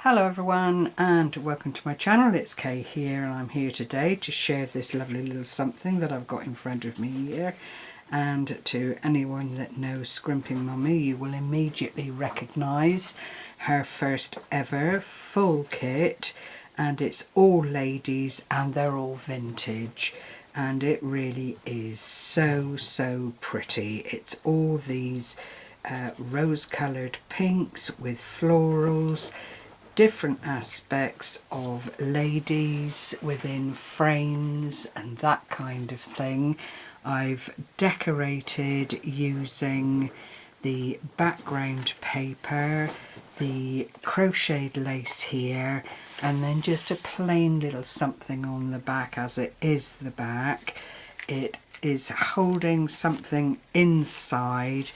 Hello everyone and welcome to my channel. It's Kay here and I'm here today to share this lovely little something that I've got in front of me here. And to anyone that knows Scrimping Mummy, you will immediately recognise her first ever full kit, and it's all ladies and they're all vintage, and it really is so pretty. It's all these rose coloured pinks with florals, different aspects of ladies within frames and that kind of thing. I've decorated using the background paper, the crocheted lace here, and then just a plain little something on the back, as it is the back. It is holding something inside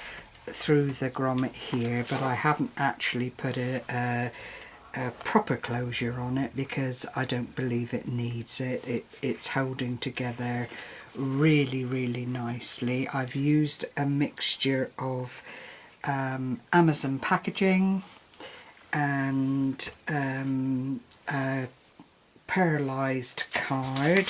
through the grommet here, but I haven't actually put a proper closure on it because I don't believe it needs it. It's holding together really nicely. I've used a mixture of Amazon packaging and a pearlised card.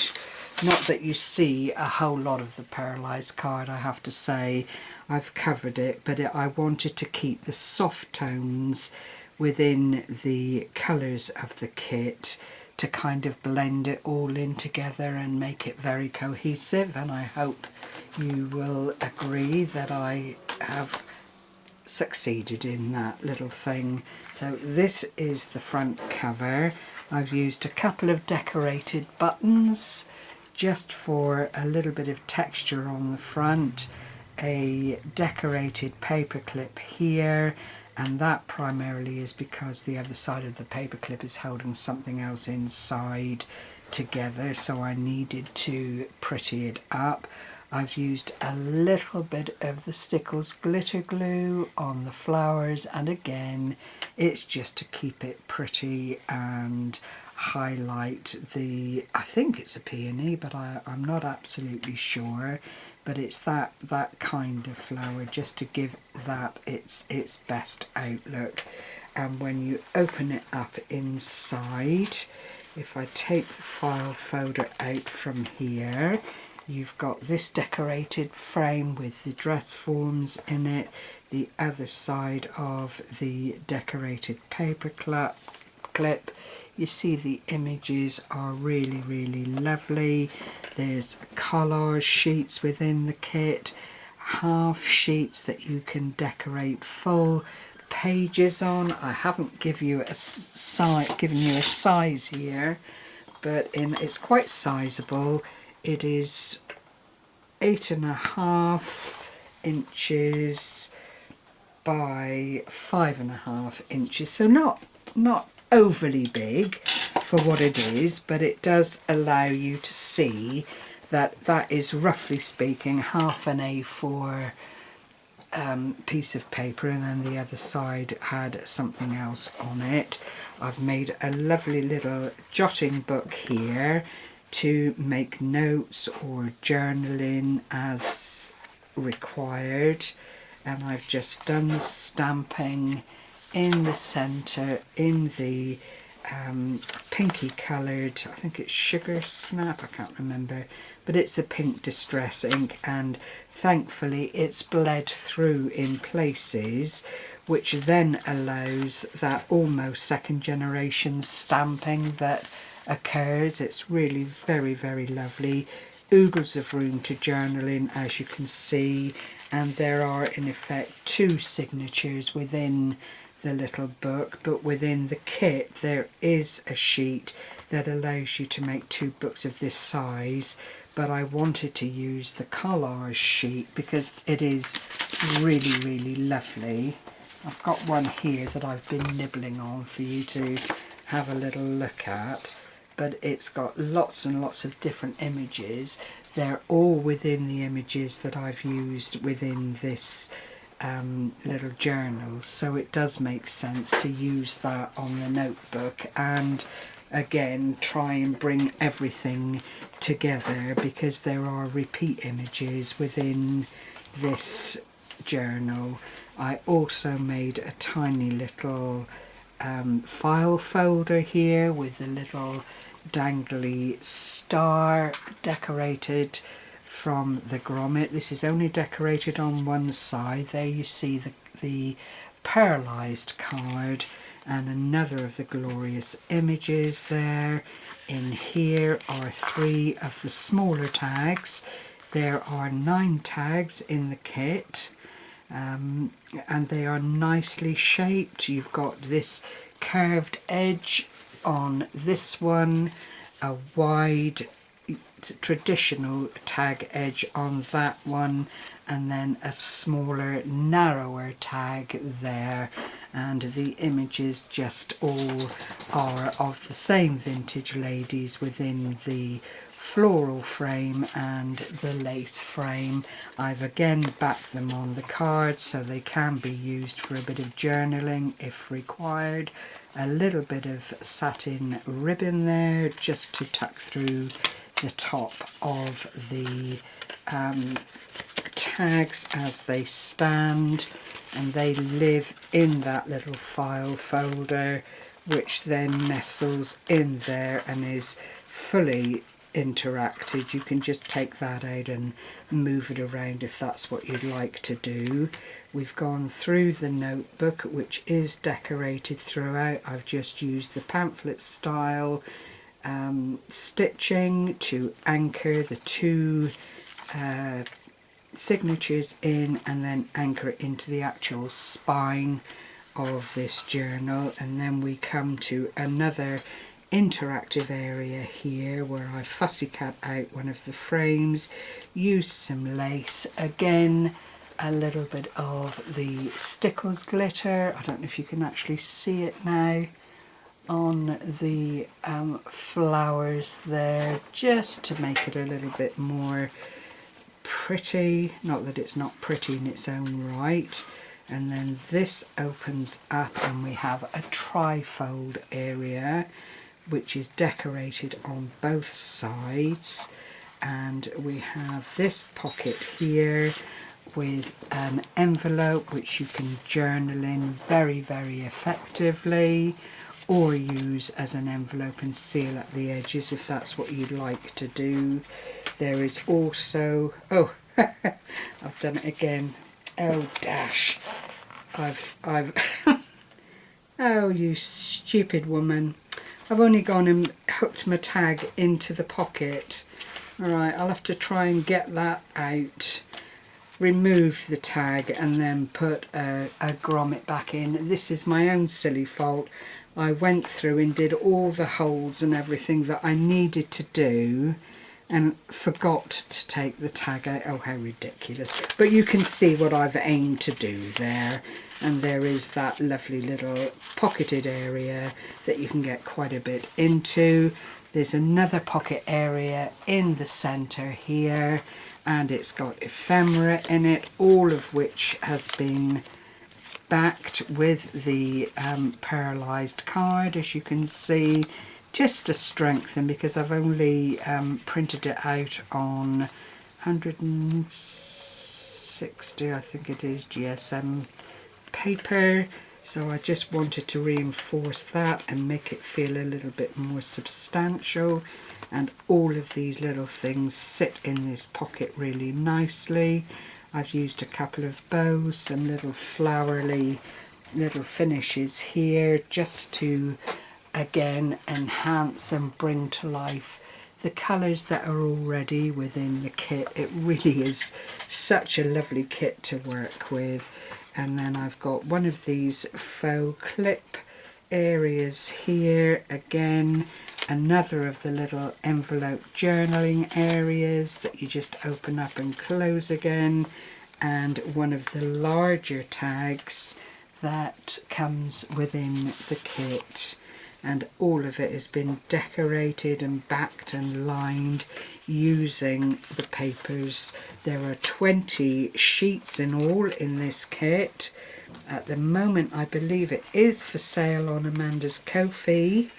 Not that you see a whole lot of the pearlised card, I have to say. I've covered it, but I wanted to keep the soft tones within the colours of the kit to kind of blend it all in together and make it very cohesive, and I hope you will agree that I have succeeded in that little thing. So this is the front cover. I've used a couple of decorated buttons just for a little bit of texture on the front, a decorated paper clip here, and that primarily is because the other side of the paperclip is holding something else inside together, so I needed to pretty it up. I've used a little bit of the Stickles glitter glue on the flowers, and again it's just to keep it pretty and highlight the, I think it's a peony, but I'm not absolutely sure, but it's that kind of flower, just to give that its best outlook. And when you open it up inside, if I take the file folder out from here, you've got this decorated frame with the dress forms in it, the other side of the decorated paper clip. You see the images are really lovely. There's collage sheets within the kit, half sheets that you can decorate full pages on. I haven't given you a size here, but it's quite sizable. It is 8.5 inches by 5.5 inches, so not overly big for what it is, but it does allow you to see that that is, roughly speaking, half an A4 piece of paper, and then the other side had something else on it. I've made a lovely little jotting book here to make notes or journaling as required, and I've just done the stamping in the centre in the pinky coloured, I think it's Sugar Snap, I can't remember, but it's a pink distress ink, and thankfully it's bled through in places, which then allows that almost second generation stamping that occurs. It's really very lovely. Oodles of room to journal in, as you can see, and there are in effect two signatures within the little book, but within the kit there is a sheet that allows you to make two books of this size, but I wanted to use the collage sheet because it is really lovely. I've got one here that I've been nibbling on for you to have a little look at, but it's got lots and lots of different images. They're all within the images that I've used within this little journal, so it does make sense to use that on the notebook and again try and bring everything together, because there are repeat images within this journal. I also made a tiny little file folder here with the little dangly star decorated from the grommet. This is only decorated on one side. There you see the paralysed card and another of the glorious images there. In here are 3 of the smaller tags. There are 9 tags in the kit, and they are nicely shaped. You've got this curved edge on this one, a wide traditional tag edge on that one, and then a smaller narrower tag there, and the images just all are of the same vintage ladies within the floral frame and the lace frame. I've again backed them on the card so they can be used for a bit of journaling if required. A little bit of satin ribbon there just to tuck through the top of the tags as they stand, and they live in that little file folder which then nestles in there and is fully interacted. You can just take that out and move it around if that's what you'd like to do. We've gone through the notebook, which is decorated throughout. I've just used the pamphlet style stitching to anchor the 2 signatures in, and then anchor it into the actual spine of this journal. And then we come to another interactive area here where I fussy cut out one of the frames, used some lace, again a little bit of the Stickles glitter. I don't know if you can actually see it now on the flowers there, just to make it a little bit more pretty. Not that it's not pretty in its own right. And then this opens up and we have a trifold area which is decorated on both sides, and we have this pocket here with an envelope which you can journal in very, very effectively, or use as an envelope and seal at the edges if that's what you'd like to do. There is also, oh, I've done it again. Oh dash, I've oh you stupid woman, I've only gone and hooked my tag into the pocket. Alright, I'll have to try and get that out, remove the tag and then put a grommet back in. This is my own silly fault. I went through and did all the holes and everything that I needed to do and forgot to take the tag out. Oh, how ridiculous. But you can see what I've aimed to do there. And there is that lovely little pocketed area that you can get quite a bit into. There's another pocket area in the centre here, and it's got ephemera in it, all of which has been backed with the paralysed card, as you can see, just to strengthen, because I've only printed it out on 160, I think it is, GSM paper, so I just wanted to reinforce that and make it feel a little bit more substantial. And all of these little things sit in this pocket really nicely. I've used a couple of bows, some little flowery little finishes here, just to again enhance and bring to life the colours that are already within the kit. It really is such a lovely kit to work with. And then I've got one of these faux clip areas here, again another of the little envelope journaling areas that you just open up and close again, and one of the larger tags that comes within the kit. And all of it has been decorated and backed and lined using the papers. There are 20 sheets in all in this kit. At the moment I believe it is for sale on Amanda's Ko-fi.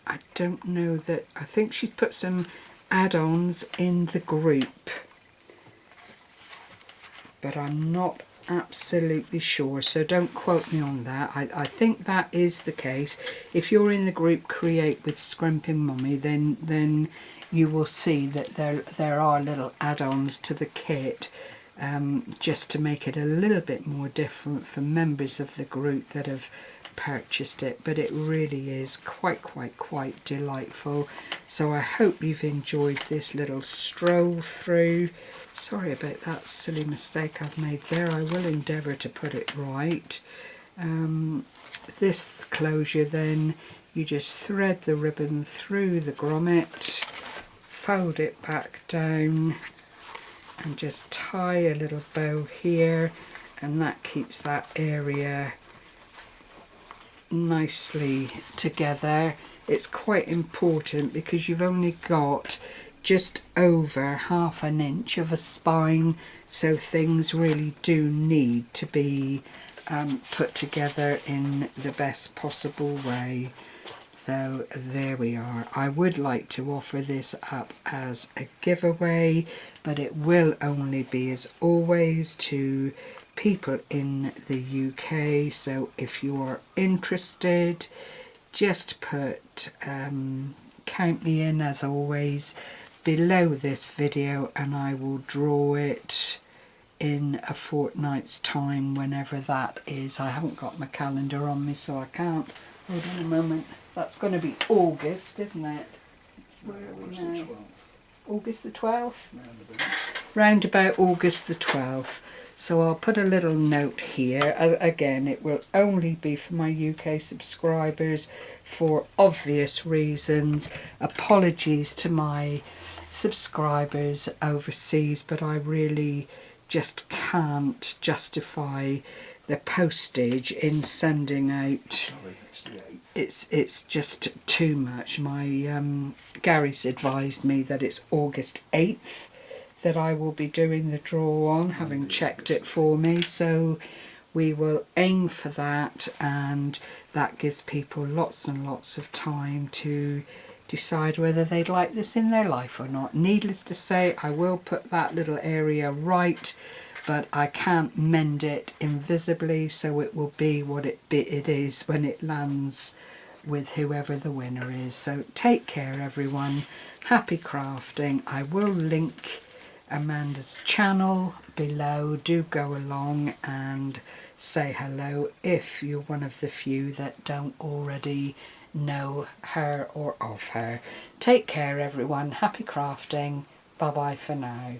I don't know that, I think she's put some add-ons in the group, but I'm not absolutely sure, so don't quote me on that. I think that is the case. If you're in the group Create with Scrimping Mummy, then you will see that there are little add-ons to the kit, just to make it a little bit more different for members of the group that have purchased it, but it really is quite delightful. So I hope you've enjoyed this little stroll through. Sorry about that silly mistake I've made there. I will endeavour to put it right. This closure, then you just thread the ribbon through the grommet, fold it back down and just tie a little bow here, and that keeps that area nicely together. It's quite important because you've only got just over ½ an inch of a spine, so things really do need to be put together in the best possible way. So there we are. I would like to offer this up as a giveaway, but it will only be, as always, to people in the UK. So if you're interested, just put count me in, as always, below this video, and I will draw it in a fortnight's time, whenever that is. I haven't got my calendar on me, so I can't. Hold on a moment. That's going to be August, isn't it? Where are we now? August the 12th? Round about August the 12th. So I'll put a little note here. Again, it will only be for my UK subscribers for obvious reasons. Apologies to my subscribers overseas, but I really just can't justify the postage in sending out. It's just too much. My Gary's advised me that it's August 8th that I will be doing the draw on, having checked it for me, so we will aim for that, and that gives people lots and lots of time to decide whether they'd like this in their life or not. Needless to say, I will put that little area right, but I can't mend it invisibly, so it will be what it is when it lands with whoever the winner is. So take care, everyone. Happy crafting. I will link Amanda's channel below. Do go along and say hello if you're one of the few that don't already know her or of her. Take care, everyone. Happy crafting. Bye bye for now.